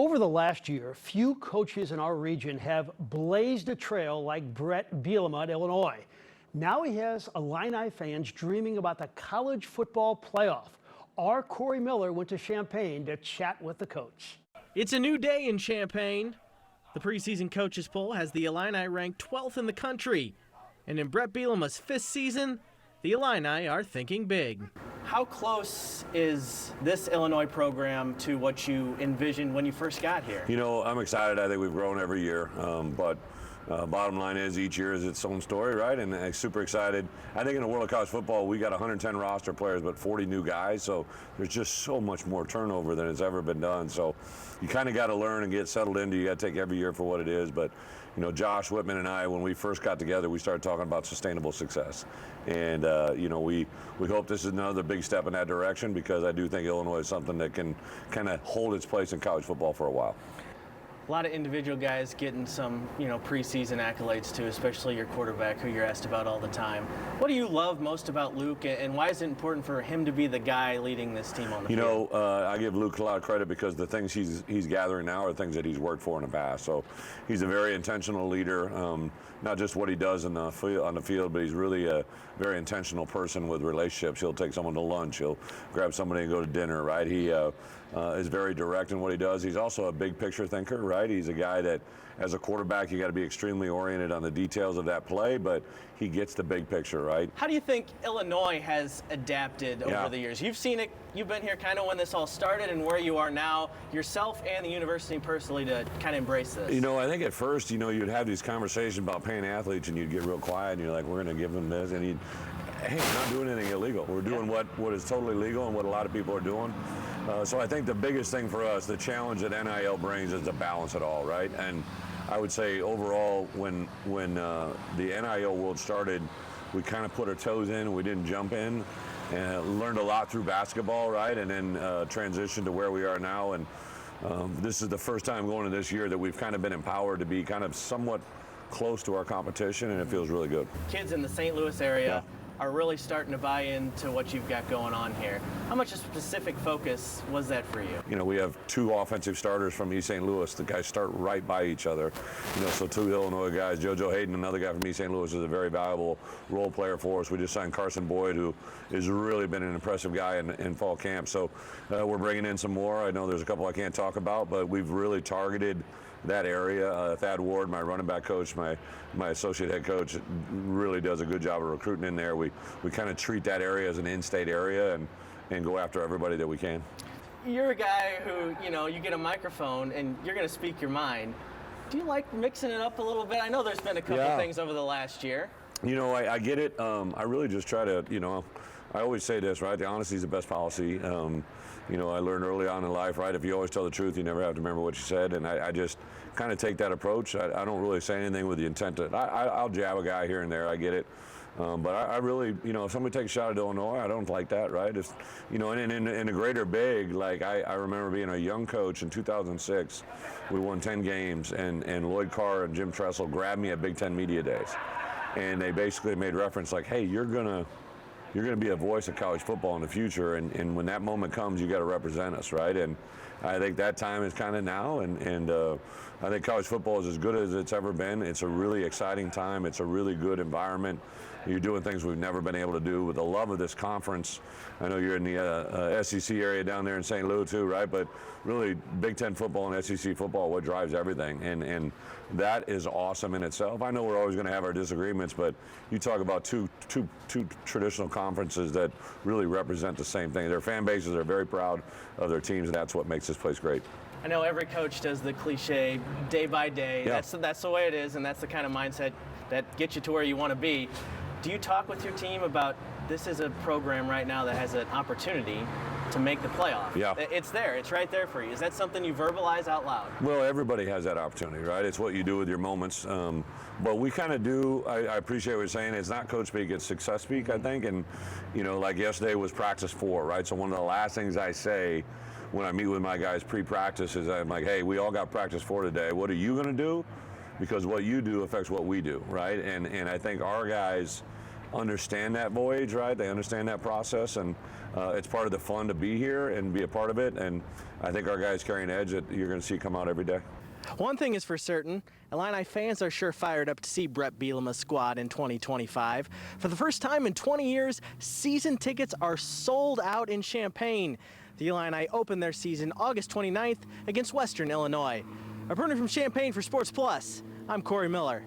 Over the last year, few coaches in our region have blazed a trail like Bret Bielema at Illinois. Now he has Illini fans dreaming about the college football playoff. Our Corey Miller went to Champaign to chat with the coach. It's a new day in Champaign. The preseason coaches poll has the Illini ranked 12th in the country. And in Bret Bielema's 5th season, the Illini are thinking big. How close is this Illinois program to what you envisioned when you first got here? You know, I'm excited. I think we've grown every year. But bottom line is each year is its own story, right? And I'm super excited. I think in the world of college football, we got 110 roster players, but 40 new guys. So there's just so much more turnover than has ever been done. So you kind of got to learn and get settled into. You got to take every year for what it is. But you know, Josh Whitman and I, when we first got together, we started talking about sustainable success. And, you know, we hope this is another big step in that direction, because I do think Illinois is something that can kind of hold its place in college football for a while. A lot of individual guys getting some, preseason accolades too, especially your quarterback, who you're asked about all the time. What do you love most about Luke, and why is it important for him to be the guy leading this team on the field? You know, I give Luke a lot of credit, because the things he's gathering now are things that he's worked for in the past. So he's a very intentional leader, not just what he does on the field, but he's really a very intentional person with relationships. He'll take someone to lunch. He'll grab somebody and go to dinner, right? He is very direct in what he does. He's also a big picture thinker, right? He's a guy that, as a quarterback, you got to be extremely oriented on the details of that play, but he gets the big picture, right? How do you think Illinois has adapted over the years? You've seen it, you've been here kind of when this all started and where you are now, yourself and the university personally, to kind of embrace this. You know, I think at first, you'd have these conversations about paying athletes, and you'd get real quiet, and you're like, we're going to give them this, and hey, we're not doing anything illegal. We're doing what is totally legal and what a lot of people are doing. So I think the biggest thing for us, the challenge that NIL brings, is to balance it all, right? And I would say overall, when the NIL world started, we kind of put our toes in and we didn't jump in, and learned a lot through basketball, right? And then transitioned to where we are now. And this is the first time going into this year that we've kind of been empowered to be kind of somewhat close to our competition, and it feels really good. Kids in the St. Louis area are really starting to buy into what you've got going on here. How much a specific focus was that for you? You know, we have two offensive starters from East St. Louis. The guys start right by each other. So two Illinois guys. JoJo Hayden, another guy from East St. Louis, is a very valuable role player for us. We just signed Carson Boyd, who has really been an impressive guy in fall camp. So we're bringing in some more. I know there's a couple I can't talk about, but we've really targeted that area. Thad Ward, my running back coach, my associate head coach, really does a good job of recruiting in there. We kind of treat that area as an in-state area and go after everybody that we can. You're a guy who, you get a microphone and you're going to speak your mind. Do you like mixing it up a little bit? I know there's been a couple things over the last year. I get it. I really just try to, I always say this, right? The honesty is the best policy. I learned early on in life, right? If you always tell the truth, you never have to remember what you said. And I just kind of take that approach. I don't really say anything with the intent to, I'll jab a guy here and there. I get it. But I really, if somebody takes a shot at Illinois, I don't like that, right? It's, and in the greater big, like I remember being a young coach in 2006. We won 10 games, and Lloyd Carr and Jim Tressel grabbed me at Big Ten Media Days. And they basically made reference like, hey, you're gonna be a voice of college football in the future, and when that moment comes, you got to represent us, right? And I think that time is kind of now, and I think college football is as good as it's ever been. It's a really exciting time. It's a really good environment. You're doing things we've never been able to do. With the love of this conference, I know you're in the SEC area down there in St. Louis too, right? But really, Big Ten football and SEC football, what drives everything, and that is awesome in itself. I know we're always going to have our disagreements, but you talk about two traditional conferences that really represent the same thing. Their fan bases are very proud of their teams, and that's what makes this place great. I know every coach does the cliche day by day. Yeah. That's the way it is, and that's the kind of mindset that gets you to where you want to be. Do you talk with your team about, this is a program right now that has an opportunity to make the playoff? Yeah. It's there. It's right there for you. Is that something you verbalize out loud? Well, everybody has that opportunity, right? It's what you do with your moments. But we kind of do, I appreciate what you're saying. It's not coach speak, it's success speak, I think. And, like yesterday was practice 4, right? So one of the last things I say when I meet with my guys pre-practice is I'm like, hey, we all got practice 4 today. What are you going to do? Because what you do affects what we do, right? And I think our guys understand that voyage, right? They understand that process, and it's part of the fun to be here and be a part of it. And I think our guys carry an edge that you're going to see come out every day. One thing is for certain, Illini fans are sure fired up to see Bret Bielema's squad in 2025. For the first time in 20 years, season tickets are sold out in Champaign. The Illini open their season August 29th against Western Illinois. Reporting from Champaign for Sports Plus, I'm Corey Miller.